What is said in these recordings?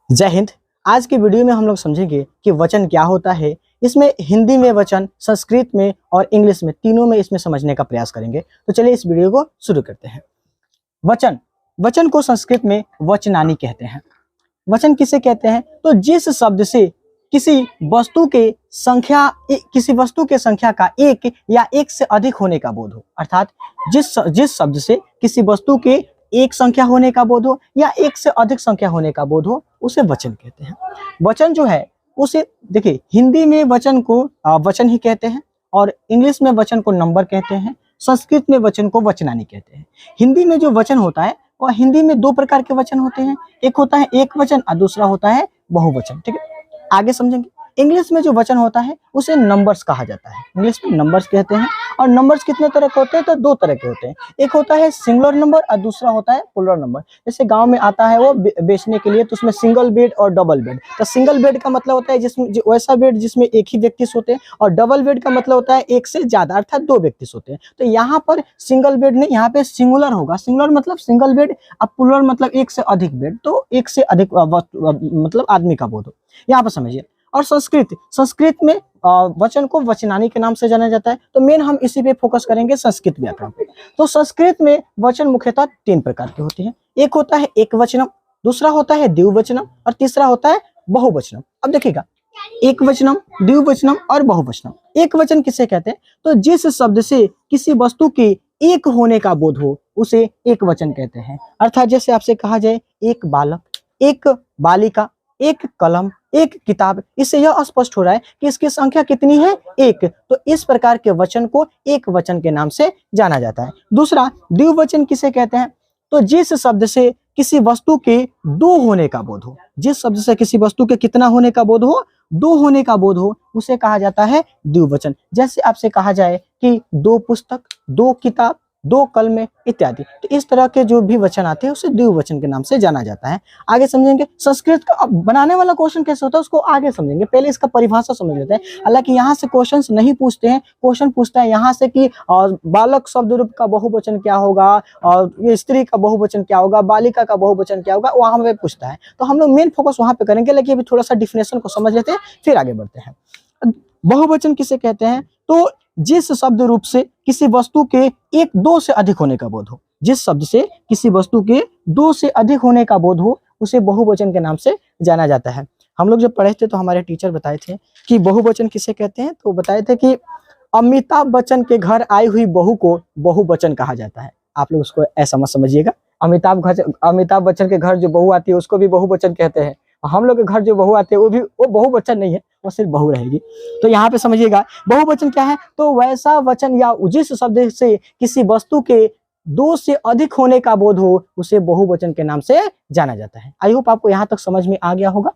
जय हिंद। आज के वीडियो में हम लोग समझेंगे कि वचन क्या होता है। इसमें हिंदी में वचन, संस्कृत में और इंग्लिश में, तीनों में इसमें समझने का प्रयास करेंगे। तो चलिए इस वीडियो को शुरू करते हैं। वचन वचन को संस्कृत में वचनानी कहते हैं। वचन किसे कहते हैं? तो जिस शब्द से किसी वस्तु के संख्या का एक या एक से अधिक होने का बोध हो, अर्थात जिस शब्द से किसी वस्तु के एक संख्या होने का बोध हो या एक से अधिक संख्या होने का बोध हो, उसे वचन कहते हैं। वचन जो है उसे देखिए, हिंदी में वचन को वचन ही कहते हैं और इंग्लिश में वचन को नंबर कहते हैं, संस्कृत में वचन को वचनानी कहते हैं। हिंदी में जो वचन होता है और हिंदी में दो प्रकार के वचन होते हैं, एक होता है एक वचन और दूसरा होता है बहुवचन। ठीक है, आगे समझेंगे। इंग्लिश में जो वचन होता है उसे नंबर्स कहा जाता है, इंग्लिश में नंबर्स कहते हैं। और नंबर्स कितने तरह के होते हैं? तो दो तरह के होते हैं, एक होता है सिंगुलर नंबर और दूसरा होता है प्लुरल नंबर। जैसे गांव में आता है वो बेचने के लिए, तो उसमें सिंगल बेड और डबल बेड। तो सिंगल बेड का मतलब होता है जिसमें वैसा बेड जिसमें एक ही व्यक्ति सोते हैं, और डबल बेड का मतलब होता है एक से ज्यादा, अर्थात दो व्यक्ति सोते हैं। तो यहाँ पर सिंगल बेड नहीं, यहाँ पे सिंगुलर होगा। सिंगुलर मतलब सिंगल बेड, अब प्लुरल मतलब एक से अधिक बेड, तो एक से अधिक मतलब आदमी का बोध हो, यहाँ पर समझिए। और संस्कृत में वचन को वचनानी के नाम से जाना जाता है। तो मेन हम इसी पे फोकस करेंगे, संस्कृत व्याकरण पे। तो संस्कृत में वचन मुख्यतः तीन प्रकार के होते हैं। एक होता है एक वचनम, दूसरा होता है द्विवचनम और तीसरा होता है बहुवचनम। अब देखिएगा, एक वचनम, द्विवचनम और बहुवचनम। एक वचन किसे कहते हैं? तो जिस शब्द से किसी वस्तु के एक होने का बोध हो, उसे एक वचन कहते हैं। अर्थात जैसे आपसे कहा जाए एक बालक, एक बालिका, एक कलम, एक किताब, इससे यह स्पष्ट हो रहा है कि इसकी संख्या कितनी है? एक। तो इस प्रकार के वचन को एक वचन के नाम से जाना जाता है। दूसरा द्विवचन किसे कहते हैं? तो जिस शब्द से किसी वस्तु के दो होने का बोध हो, जिस शब्द से किसी वस्तु के कितना होने का बोध हो? दो होने का बोध हो, उसे कहा जाता है द्विवचन। जैसे आपसे कहा जाए कि दो पुस्तक, दो किताब, दो कलमें इत्यादि। तो इस तरह के जो भी वचन आते हैं उसे द्विवचन के नाम से जाना जाता है। आगे समझेंगे। संस्कृत का बनाने वाला क्वेश्चन कैसे होता है उसको आगे समझेंगे, पहले इसका परिभाषा समझ लेते हैं। हालांकि यहाँ से क्वेश्चंस नहीं पूछते हैं, क्वेश्चन पूछता है यहाँ से कि बालक शब्द रूप का बहुवचन क्या होगा, और स्त्री का बहुवचन क्या होगा, बालिका का बहुवचन क्या होगा, वहां पे पूछता है। तो हम लोग मेन फोकस वहां पे करेंगे, लेकिन अभी थोड़ा सा डिफिनेशन को समझ लेते हैं, फिर आगे बढ़ते हैं। बहुवचन किसे कहते हैं? तो जिस शब्द रूप से किसी वस्तु के एक दो से अधिक होने का बोध हो, जिस शब्द से किसी वस्तु के दो से अधिक होने का बोध हो, उसे बहुवचन के नाम से जाना जाता है। हम लोग जब पढ़े थे तो हमारे टीचर बताए थे कि बहुवचन किसे कहते हैं। तो बताए थे कि अमिताभ बच्चन के घर आई हुई बहू को बहुवचन कहा जाता है। आप लोग उसको ऐसा मत समझिएगा, अमिताभ बच्चन के घर जो बहू आती है उसको भी बहुवचन कहते हैं। हम लोग के घर जो बहू आते हैं वो बहुवचन नहीं है, वो सिर्फ बहू रहेगी। तो यहाँ पे समझिएगा बहुवचन क्या है? तो वैसा वचन या जिस शब्द से किसी वस्तु के दो से अधिक होने का बोध हो, उसे बहुवचन के नाम से जाना जाता है। आई होप आपको यहाँ तक समझ में आ गया होगा।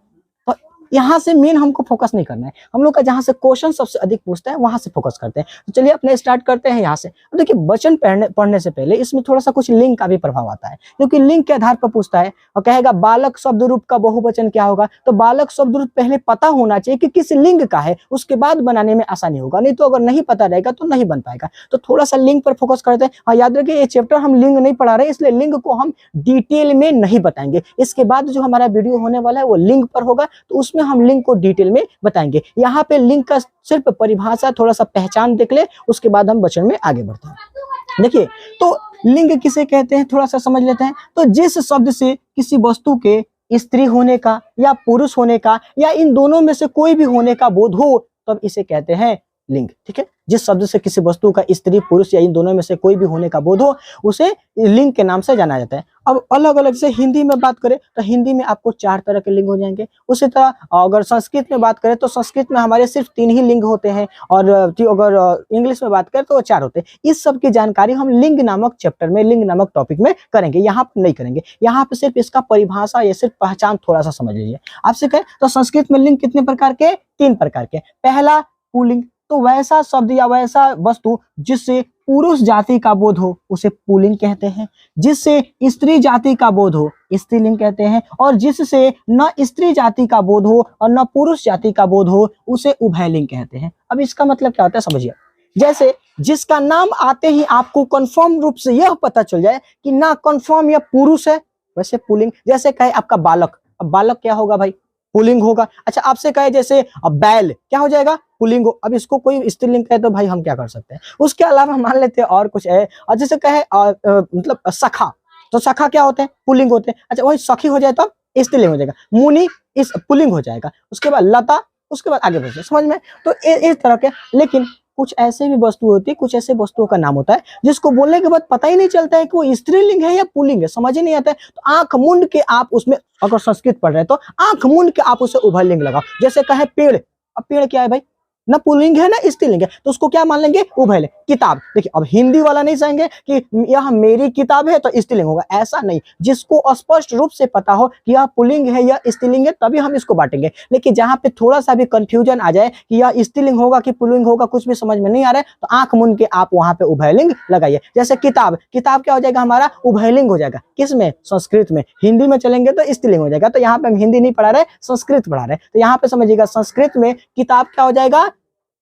तो यहाँ से मेन हमको फोकस नहीं करना है, हम लोग का जहाँ से क्वेश्चन सबसे अधिक पूछता है वहां से फोकस करते हैं। तो चलिए अपने स्टार्ट करते हैं यहाँ से। अब देखिए, वचन पढ़ने से पहले इसमें थोड़ा सा कुछ लिंग का भी प्रभाव आता है, क्योंकि लिंग के आधार पर पूछता है और कहेगा बालक शब्द रूप का बहुवचन क्या होगा। तो बालक शब्द रूप पहले पता होना चाहिए कि किस लिंग का है, उसके बाद बनाने में आसानी होगा, नहीं तो अगर नहीं पता रहेगा तो नहीं बन पाएगा। तो थोड़ा सा लिंग पर फोकस करते हैं। हाँ, याद रखिए ये चैप्टर हम लिंग नहीं पढ़ा रहे, इसलिए लिंग को हम डिटेल में नहीं बताएंगे। इसके बाद जो हमारा वीडियो होने वाला है वो लिंग पर होगा, तो उसमें हम लिंग को डिटेल में बताएंगे। यहाँ पे लिंग का सिर्फ परिभाषा, थोड़ा सा पहचान देख ले, उसके बाद हम वचन में आगे बढ़ते हैं। देखिए, तो लिंग किसे कहते हैं थोड़ा सा समझ लेते हैं। तो जिस शब्द से किसी वस्तु के स्त्री होने का या पुरुष होने का या इन दोनों में से कोई भी होने का बोध हो, तब इसे कहते हैं लिंग। ठीक है, जिस शब्द से किसी वस्तु का स्त्री पुरुष या इन दोनों में से कोई भी होने का बोध हो, उसे लिंग के नाम से जाना जाता है। अब अलग अलग से हिंदी में बात करें तो हिंदी में आपको चार तरह के लिंग हो जाएंगे। उसी तरह अगर संस्कृत में बात करें तो संस्कृत में हमारे सिर्फ तीन ही लिंग होते हैं, और अगर इंग्लिश में बात करें तो चार होते हैं। इस सब की जानकारी हम लिंग नामक चैप्टर में, लिंग नामक टॉपिक में करेंगे, यहाँ पर नहीं करेंगे। यहाँ पे सिर्फ इसका परिभाषा या सिर्फ पहचान थोड़ा सा समझ लीजिए। आपसे कहें तो संस्कृत में लिंग कितने प्रकार के? तीन प्रकार के। पहला पुल्लिंग, तो वैसा शब्द या वैसा वस्तु जिससे पुरुष जाति का बोध हो उसे पुल्लिंग कहते हैं, जिससे स्त्री जाति का बोध हो स्त्रीलिंग कहते हैं, और जिससे न स्त्री जाति का बोध हो और न पुरुष जाति का बोध हो उसे उभयलिंग कहते हैं। अब इसका मतलब क्या होता है समझिए। जैसे जिसका नाम आते ही आपको कंफर्म रूप से यह पता चल जाए कि ना कंफर्म यह पुरुष है, वैसे पुल्लिंग। जैसे कहे आपका बालक, अब बालक क्या होगा भाई, पुल्लिंग होगा। अच्छा आपसे कहे जैसे अब बैल क्या हो जाएगा, पुल्लिंग हो। अब इसको कोई स्त्रीलिंग कहे तो भाई हम क्या कर सकते हैं। उसके अलावा मान लेते हैं और कुछ है, और जैसे कहे मतलब सखा, तो सखा क्या होते हैं, पुल्लिंग होते हैं। अच्छा वही सखी हो जाए तो स्त्रीलिंग हो जाएगा, मुनि इस पुल्लिंग हो जाएगा। उसके बाद लता, उसके बाद आगे बढ़ते समझ में। तो इस तरह के, लेकिन कुछ ऐसे भी वस्तु होती है, कुछ ऐसे वस्तुओं का नाम होता है जिसको बोलने के बाद पता ही नहीं चलता है कि वो स्त्रीलिंग है या पुल्लिंग है, समझ ही नहीं आता है। तो आंख मूंद के आप उसमें, अगर संस्कृत पढ़ रहे हैं तो आंख मूंद के आप उसे उभयलिंग लगाओ। जैसे कहे पेड़, अब पेड़ क्या है भाई, ना पुल्लिंग है ना स्त्रीलिंग है, तो उसको क्या मान लेंगे, उभयलिंग। किताब, देखिए अब हिंदी वाला नहीं कहेंगे कि यह मेरी किताब है तो स्त्रीलिंग होगा, ऐसा नहीं। जिसको स्पष्ट रूप से पता हो कि यह पुल्लिंग है या स्त्रीलिंग है तभी हम इसको बांटेंगे। लेकिन जहां पे थोड़ा सा भी कंफ्यूजन आ जाए कि यह स्त्रीलिंग होगा कि पुल्लिंग होगा, कुछ भी समझ में नहीं आ रहा है, तो आंख मूंद के आप वहां पे उभयलिंग लगाइए। जैसे किताब, किताब क्या हो जाएगा हमारा, उभयलिंग हो जाएगा। किसमें, संस्कृत में। हिंदी में चलेंगे तो स्त्रीलिंग हो जाएगा। तो यहाँ पे हम हिंदी नहीं पढ़ा रहे, संस्कृत पढ़ा रहे, तो यहाँ पे समझिएगा संस्कृत में किताब क्या हो जाएगा,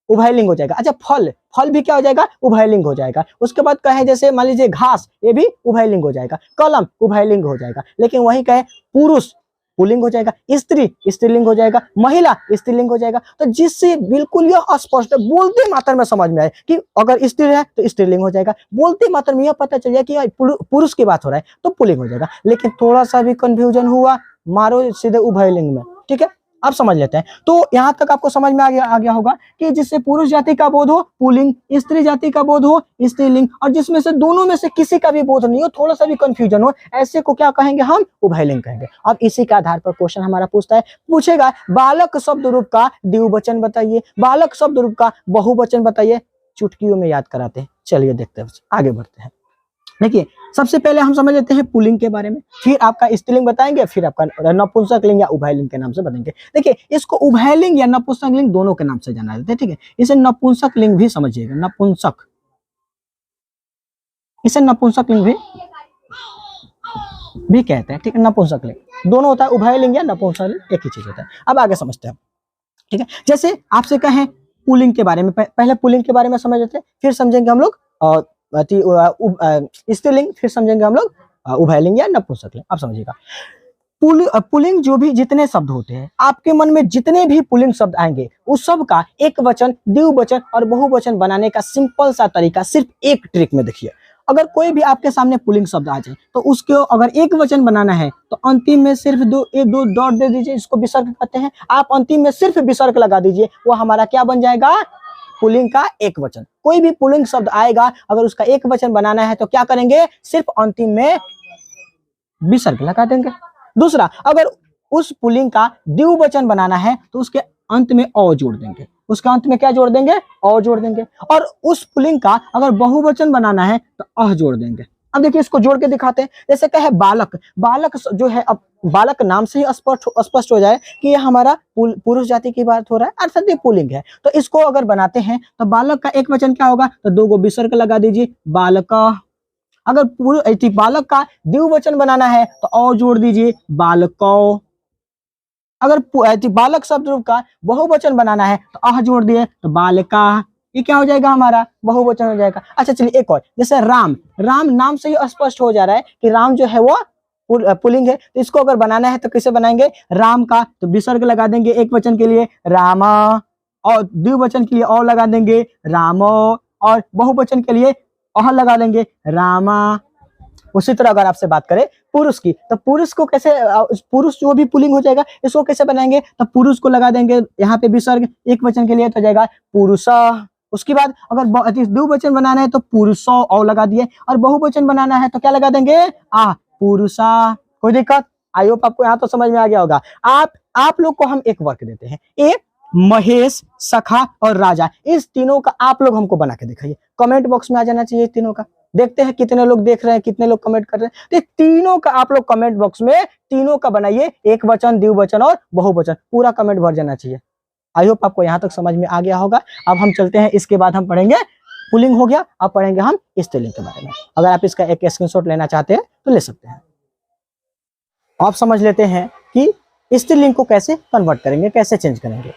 उभयलिंग हो जाएगा। अच्छा फल, फल भी क्या हो जाएगा, उभयलिंग हो जाएगा। उसके बाद कहे जैसे मान लीजिए घास, ये भी उभयलिंग हो जाएगा। कलम उभयलिंग हो जाएगा। लेकिन वही कहे पुरुष, पुल्लिंग हो जाएगा। स्त्री, स्त्रीलिंग हो जाएगा। महिला, स्त्रीलिंग हो जाएगा। तो जिससे बिल्कुल यह स्पष्ट है, बोलते मात्र में समझ में आए कि अगर स्त्री है तो स्त्रीलिंग हो जाएगा, बोलते मात्र में यह पता चल जाए कि पुरुष की बात हो रहा है तो पुल्लिंग हो जाएगा। लेकिन थोड़ा सा भी कंफ्यूजन हुआ, मारो सीधे उभयलिंग में, ठीक है। अब समझ लेते हैं। तो यहां तक आपको समझ में आ गया होगा कि जिससे पुरुष जाति का बोध हो पुल्लिंग, स्त्री जाति का बोध हो स्त्रीलिंग, और जिसमें से दोनों में से किसी का भी बोध नहीं हो, थोड़ा सा भी कंफ्यूजन हो, ऐसे को क्या कहेंगे हम, उभयलिंग कहेंगे। अब इसी के आधार पर क्वेश्चन हमारा पूछेगा बालक शब्द रूप का द्विवचन बताइए, बालक शब्द रूप का बहुवचन बताइए। चुटकियों में याद कराते हैं। चलिए देखते हैं, आगे बढ़ते हैं। देखिए सबसे पहले हम समझ लेते हैं पुल्लिंग के बारे में, फिर आपका स्त्रीलिंग बताएंगे, फिर आपका नपुंसकलिंग या उभयलिंग के नाम से बताएंगे। देखिए इसको उभयलिंग या नपुंसकलिंग दोनों के नाम से जाना जाता है, ठीक है। इसे नपुंसकलिंग भी समझिएगा, नपुंसक, इसे नपुंसकलिंग भी कहते हैं, ठीक है। नपुंसकलिंग दोनों होता है, उभयलिंग या नपुंसकलिंग एक ही चीज होता है। अब आगे समझते हैं, ठीक है। जैसे आपसे कहें पुल्लिंग के बारे में, पहले पुल्लिंग के बारे में समझ लेते हैं, फिर समझेंगे हम लोग स्त्रीलिंग, फिर समझेंगे हम लोग उभयलिंग या नपुंसकलिंग। आप समझिएगा पुल्लिंग जो भी जितने शब्द होते हैं, आपके मन में जितने भी पुल्लिंग शब्द आएंगे उस सब का एक वचन, द्विवचन और बहुवचन बनाने का सिंपल सा तरीका सिर्फ एक ट्रिक में देखिए। अगर कोई भी आपके सामने पुल्लिंग शब्द आ जाए तो उसको अगर एक वचन बनाना है तो अंतिम में सिर्फ दो डॉट दे दीजिए, इसको विसर्ग कहते हैं। आप अंतिम में सिर्फ विसर्ग लगा दीजिए, वो हमारा क्या बन जाएगा, पुल्लिंग का एक वचन। कोई भी पुल्लिंग शब्द आएगा अगर उसका एक वचन बनाना है तो क्या करेंगे, सिर्फ अंतिम में विसर्ग लगा देंगे। दूसरा, अगर उस पुल्लिंग का द्विवचन बनाना है तो उसके अंत में औ जोड़ देंगे, उसके अंत में क्या जोड़ देंगे, औ जोड़ देंगे। और उस पुल्लिंग का अगर बहुवचन बनाना है तो अह जोड़ देंगे। अब देखिए इसको जोड़ के दिखाते हैं। जैसे कहे बालक, बालक जो है, अब बालक नाम से ही स्पष्ट हो जाए कि ये हमारा पुरुष जाति की बात हो रहा है, अर्थात ये पुल्लिंग है। तो इसको अगर बनाते हैं तो बालक का एक वचन क्या होगा, तो दो गो विसर्ग लगा दीजिए, बालक। अगर बालक का द्विवचन बनाना है तो और जोड़ दीजिए, बालको। अगर बालक शब्द रूप का बहुवचन बनाना है तो आह जोड़ दिए तो बालिका। ये क्या हो जाएगा, हमारा बहुवचन हो जाएगा। अच्छा चलिए एक और, जैसे राम, राम नाम से ही स्पष्ट हो जा रहा है कि राम जो है वो पुल्लिंग है। तो इसको अगर बनाना है तो कैसे बनाएंगे, राम का तो विसर्ग लगा देंगे एक वचन के लिए रामा, और द्विवचन के लिए और लगा देंगे रामो, और बहुवचन के लिए अह लगा देंगे रामा। उसी तरह अगर आपसे बात करें पुरुष की, तो पुरुष को कैसे, पुरुष जो भी पुल्लिंग हो जाएगा, इसको कैसे बनाएंगे, तो पुरुष को लगा देंगे यहाँ पे विसर्ग एक वचन के लिए तो जाएगा पुरुषा। उसके बाद अगर द्विवचन बनाना है तो पुरुषो और लगा दिए, और बहुवचन बनाना है तो क्या लगा देंगे, आ पुरुषा। कोई दिक्कत, आई होप आपको यहाँ तो समझ में आ गया होगा। आप लोग को हम एक वर्क देते हैं, एक महेश, सखा और राजा, इस तीनों का आप लोग हमको बना के दिखाइए। कमेंट बॉक्स में आ जाना चाहिए तीनों का। देखते हैं कितने लोग देख रहे हैं, कितने लोग कमेंट कर रहे हैं। तो तीनों का आप लोग कमेंट बॉक्स में तीनों का बनाइए, एक वचन, द्विवचन और बहुवचन, पूरा कमेंट भर जाना चाहिए। आई होप आपको यहाँ तक समझ में आ गया होगा। अब हम चलते हैं, इसके बाद हम पढ़ेंगे पुल्लिंग हो गया, अब पढ़ेंगे हम स्त्रीलिंग के बारे में। अगर आप इसका एक स्क्रीनशॉट लेना चाहते हैं तो ले सकते हैं। आप समझ लेते हैं कि स्त्रीलिंग को कैसे कन्वर्ट करेंगे, कैसे चेंज करेंगे।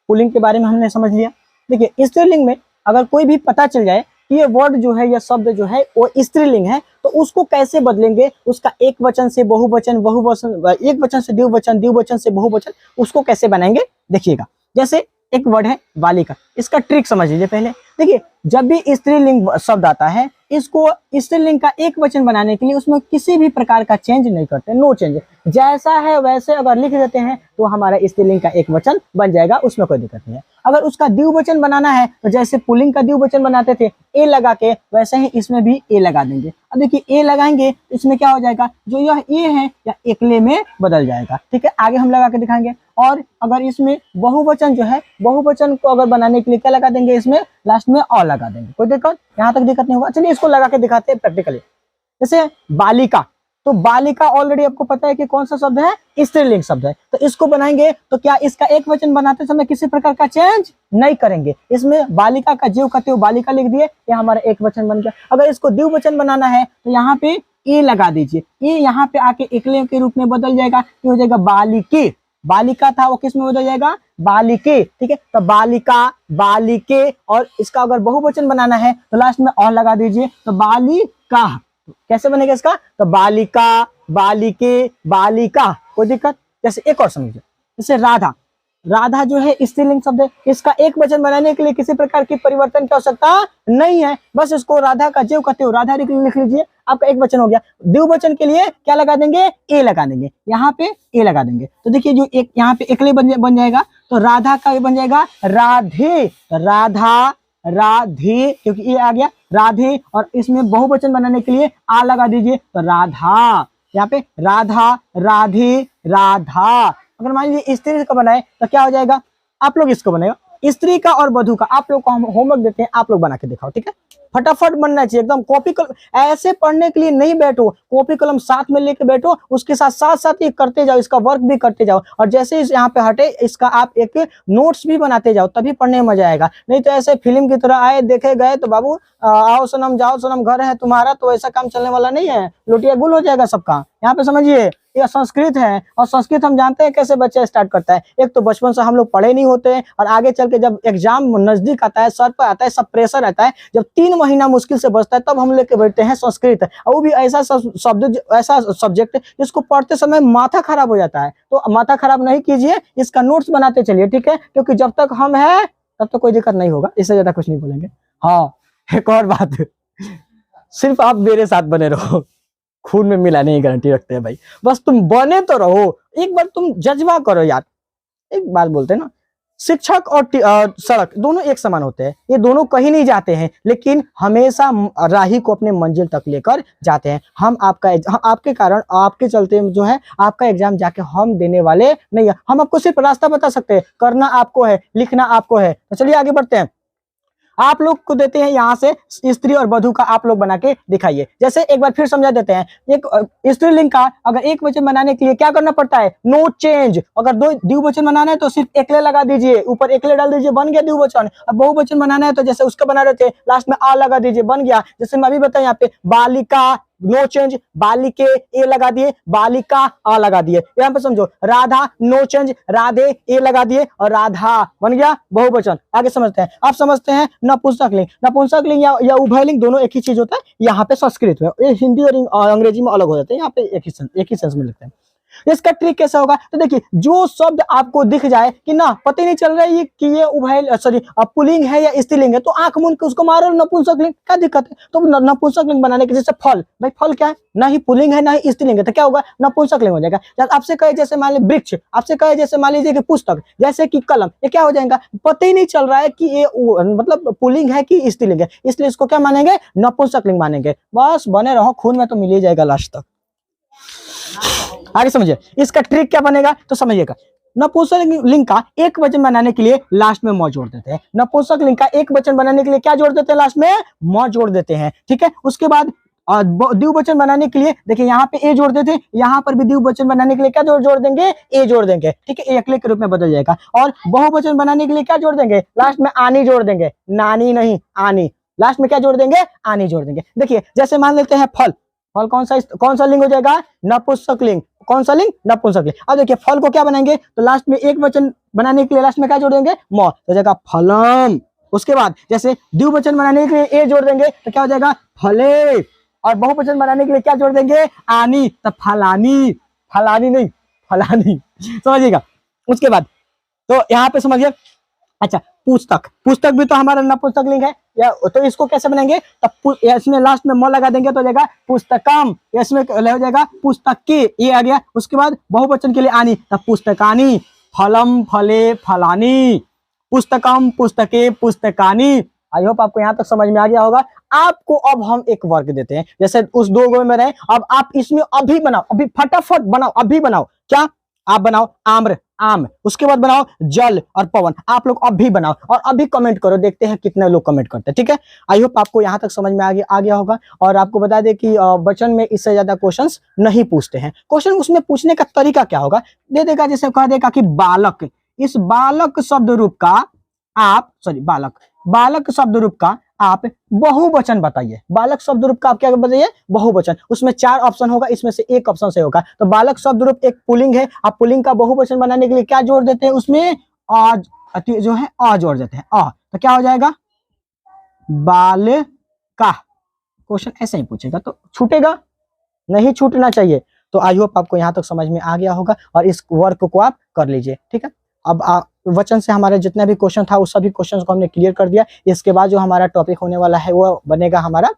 पुल्लिंग के बारे में हमने समझ लिया। देखिए स्त्रीलिंग में अगर कोई भी पता चल जाए कि ये वर्ड जो है, यह शब्द जो है वो स्त्रीलिंग है, तो उसको कैसे बदलेंगे, उसका एक वचन से बहुवचन, बहुवचन एक वचन से द्विवचन, द्विवचन से बहुवचन, उसको कैसे बनाएंगे देखिएगा। जैसे एक वर्ड है बालिका, इसका ट्रिक समझ लीजिए पहले। देखिए जब भी स्त्रीलिंग शब्द आता है, इसको स्त्रीलिंग का एक वचन बनाने के लिए उसमें किसी भी प्रकार का चेंज नहीं करते, नो चेंज, जैसा है वैसे अगर लिख देते हैं तो हमारा स्त्रीलिंग का एक वचन बन जाएगा, उसमें कोई दिक्कत नहीं है। अगर उसका द्विवचन बनाना है तो जैसे पुल्लिंग का द्विवचन बनाते थे ए लगा के, वैसे ही इसमें भी ए लगा देंगे। अब देखिए ए लगाएंगे तो इसमें क्या हो जाएगा, जो यह ए है या एकले में बदल जाएगा, ठीक है, आगे हम लगा के दिखाएंगे। और अगर इसमें बहुवचन जो है, बहुवचन को अगर बनाने के लिए क्या लगा देंगे, इसमें लास्ट में अ लगा देंगे, कोई दिक्कत, यहाँ तक दिक्कत नहीं होगा। चलिए इसको लगा के दिखाते हैं प्रैक्टिकली। जैसे बालिका, तो बालिका ऑलरेडी आपको पता है कि कौन सा शब्द है, स्त्रीलिंग शब्द है, तो इसको बनाएंगे तो क्या इसका एक वचन बनाते समय किसी प्रकार का चेंज नहीं करेंगे, इसमें बालिका का जीव कहते हो बालिका लिख दिए, ये हमारा एक वचन बन गया। अगर इसको द्विवचन बनाना है तो यहाँ पे ए लगा दीजिए, ये यहाँ पे आके एकले के रूप में बदल जाएगा, ये हो जाएगा बालिके, बालिका था वो किस में बदल जाएगा, बालिके, ठीक है। तो बालिका, बालिके, और इसका अगर बहुवचन बनाना है तो लास्ट में और लगा दीजिए, तो बालिका, कैसे बनेगा इसका, तो बालिका, बालिके, बालिका, कोई दिक्कत। जैसे एक और समझिए, जैसे राधा, राधा जो है स्त्रीलिंग शब्द है, इसका एक वचन बनाने के लिए किसी प्रकार की परिवर्तन की आवश्यकता नहीं है, बस इसको राधा का जीव कहते हो राधा लिख लीजिए, आपका एक वचन हो गया। द्विवचन के लिए क्या लगा देंगे, ए लगा देंगे, यहाँ पे ए लगा देंगे, तो देखिए जो एक यहाँ पे एकले बन जाएगा, तो राधा का बन जाएगा राधे, राधा, राधे, क्योंकि ये आ गया राधे, और इसमें बहुवचन बनाने के लिए आ लगा दीजिए, तो राधा, यहाँ पे राधा, राधे, राधा। अगर मान लीजिए स्त्री का बनाए तो क्या हो जाएगा, आप लोग इसको बनाएगा, स्त्री का और वधु का, आप लोग को हम होमवर्क देते हैं, आप लोग बना के दिखाओ, ठीक है, फटाफट बनना चाहिए एकदम। कॉपी कलम ऐसे पढ़ने के लिए नहीं बैठो, कॉपी कलम साथ में लेके बैठो, उसके साथ साथ साथ ये करते जाओ, इसका वर्क भी करते जाओ, और जैसे इस यहाँ पे हटे इसका आप एक नोट्स भी बनाते जाओ, तभी पढ़ने में मजा आएगा। नहीं तो ऐसे फिल्म की तरह आए देखे गए तो बाबू आओ सनम जाओ सनम घर है तुम्हारा, तो ऐसा काम चलने वाला नहीं है, लोटिया गुल हो जाएगा सबका। यहाँ पे समझिए ये संस्कृत है, और संस्कृत हम जानते हैं कैसे बच्चा स्टार्ट करता है, एक तो बचपन से हम लोग पढ़े नहीं होते हैं, और आगे चल के जब एग्जाम नजदीक आता है, सर पर आता है, सब प्रेशर आता है, जब 3 महीना मुश्किल से बचता है तब हम लेके बैठते हैं संस्कृत, और वो भी ऐसा शब्द, ऐसा सब्जेक्ट जिसको पढ़ते समय माथा खराब हो जाता है। तो माथा खराब नहीं कीजिए, इसका नोट्स बनाते चलिए, ठीक है, क्योंकि जब तक हम हैं तब तक कोई दिक्कत नहीं होगा, इससे ज्यादा कुछ नहीं बोलेंगे। हाँ एक और बात, सिर्फ आप मेरे साथ बने रहो, खून में मिलाने की गारंटी रखते हैं भाई, बस तुम बने तो रहो, एक बार तुम जज्बा करो यार। एक बात बोलते हैं ना, शिक्षक और सड़क दोनों एक समान होते हैं, ये दोनों कहीं नहीं जाते हैं, लेकिन हमेशा राही को अपने मंजिल तक लेकर जाते हैं। हम आपके कारण, आपके चलते जो है आपका एग्जाम जाके हम देने वाले नहीं है, हम आपको सिर्फ रास्ता बता सकते हैं, करना आपको है, लिखना आपको है। तो चलिए आगे बढ़ते हैं, आप लोग को देते हैं यहाँ से स्त्री और वधु का, आप लोग बना के दिखाइए। जैसे एक बार फिर समझा देते हैं, एक स्त्रीलिंग का अगर एक वचन बनाने के लिए क्या करना पड़ता है, नो चेंज। अगर दो द्विवचन बनाना है तो सिर्फ एकले लगा दीजिए, ऊपर एकले डाल दीजिए, बन गया द्विवचन। अब बहुवचन बनाना है तो जैसे उसका बना रहे थे, लास्ट में आ लगा दीजिए, बन गया। जैसे मैं अभी बताया यहाँ पे बालिका, नो चेंज, बालिके ए लगा दिए, बालिका आ लगा दिए। यहाँ पे समझो, राधा नो चेंज, राधे ए लगा दिए, और राधा बन गया बहुवचन। आगे समझते हैं, आप समझते हैं नपुंसकलिंग। नपुंसकलिंग या उभयलिंग दोनों एक ही चीज होता है, यहाँ पे संस्कृत में, ये हिंदी और अंग्रेजी में अलग हो जाते हैं, यहाँ पे एक ही सेंस में लिखते हैं। इसका ट्रिक कैसा होगा, तो देखिए जो शब्द आपको दिख जाए कि ना पता ही नहीं चल रहा है कि ये पुल्लिंग है या स्त्रीलिंग है, तो आंख मूंद के उसको मारो नपुंसकलिंग, क्या दिक्कत है। तो नपुंसकलिंग बनाने के, जैसे फल, भाई फल क्या है, ना ही पुल्लिंग है ना ही स्त्रीलिंग है, तो क्या होगा, नपुंसकलिंग हो जाएगा। आपसे कहे जैसे मान लीजिए वृक्ष, आपसे कहे जैसे मान लीजिए कि पुस्तक, जैसे कि कलम, ये क्या हो जाएगा, पता ही नहीं चल रहा है कि ये मतलब पुल्लिंग है कि स्त्रीलिंग है, इसलिए इसको क्या मानेंगे, नपुंसकलिंग मानेंगे। बस बने रहो, खून में तो मिल ही जाएगा लास्ट तक। आगे समझिए, इसका ट्रिक क्या बनेगा, तो समझिएगा। नपुंसकलिंग का एक वचन बनाने के लिए लास्ट में म जोड़ देते हैं। नपुंसकलिंग का एक वचन बनाने के लिए क्या जोड़ देते हैं, लास्ट में म जोड़ देते हैं, ठीक है। उसके बाद द्विवचन बनाने के लिए देखिए यहाँ पे ए जोड़ देते हैं, यहाँ पर भी द्विवचन बनाने के लिए क्या जोड़ देंगे, ए जोड़ देंगे, ठीक है, एकले के रूप में बदल जाएगा। और बहुवचन बनाने के लिए क्या जोड़ देंगे, लास्ट में आनी जोड़ देंगे, नानी नहीं आनी, लास्ट में क्या जोड़ देंगे, आनी जोड़ देंगे। देखिए जैसे मान लेते हैं फल, फल कौन सा लिंग हो जाएगा, नपुंसकलिंग, कौन सा लिंग, नपुंसकलिंग। अब देखिए फल को क्या बनाएंगे, तो लास्ट में एक वचन बनाने के लिए लास्ट में क्या जोड़ देंगे, म, तो जाएगा फलम, उसके बाद जैसे द्विवचन बनाने के लिए ए जोड़ देंगे तो क्या हो जाएगा फले, और बहुवचन बनाने के लिए क्या जोड़ देंगे आनी, तो फलानी, फलानी नहीं फलानी, समझिएगा। उसके बाद तो यहाँ पे समझिए, अच्छा पुस्तक, पुस्तक भी तो हमारा नपुंसक लिंग है, या तो इसको कैसे बनाएंगे, तब इसमें लास्ट में म लगा देंगे तो हो जाएगा पुस्तकम, इसमें हो जाएगा पुस्तकी, ये आ गया। उसके बाद बहुवचन के लिए आनी, तब पुस्तकानी, फलम फले फलानी, पुस्तकम पुस्तके पुस्तकानी। आई होप आपको यहाँ तक समझ में आ गया होगा। आपको अब हम एक वर्क देते हैं, जैसे उस दो गो में रहे, अब आप इसमें अभी बनाओ, अभी फटाफट बनाओ, अभी बनाओ। क्या आप बनाओ आम्र, आम, उसके बाद बनाओ जल और पवन, आप लोग अभी बनाओ और अभी कमेंट करो, देखते हैं कितने लोग कमेंट करते हैं, ठीक है। आई होप आपको यहाँ तक समझ में आ गया होगा। और आपको बता दें कि वचन में इससे ज्यादा क्वेश्चंस नहीं पूछते हैं। क्वेश्चन उसमें पूछने का तरीका क्या होगा, दे देगा, जैसे कह देगा कि बालक, इस बालक शब्द रूप का आप, सॉरी बालक, बालक शब्द रूप का आप बहुवचन बताइए। बालक शब्द रूप का आप क्या बताइए बहुवचन, उसमें 4 ऑप्शन होगा, इसमें से एक ऑप्शन से होगा। तो बालक शब्द रूप एक पुल्लिंग है, आप पुल्लिंग का बहुवचन बनाने के लिए क्या जोड़ देते हैं, उसमें आज जो है अ जोड़ देते हैं, अ, तो क्या हो जाएगा बाल का। क्वेश्चन ऐसे ही पूछेगा तो छूटेगा नहीं, छूटना चाहिए। तो आई होप आपको यहाँ तक समझ में आ गया होगा और इस वर्क को आप कर लीजिए, ठीक है। अब वचन से हमारे जितना भी क्वेश्चन था उस सभी क्वेश्चन को हमने क्लियर कर दिया। इसके बाद जो हमारा टॉपिक होने वाला है वो बनेगा हमारा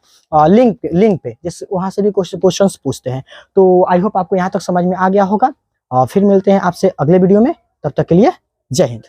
लिंक पे, जिस वहां से भी क्वेश्चंस पूछते हैं। तो आई होप आपको यहाँ तक समझ में आ गया होगा, और फिर मिलते हैं आपसे अगले वीडियो में, तब तक के लिए जय हिंद।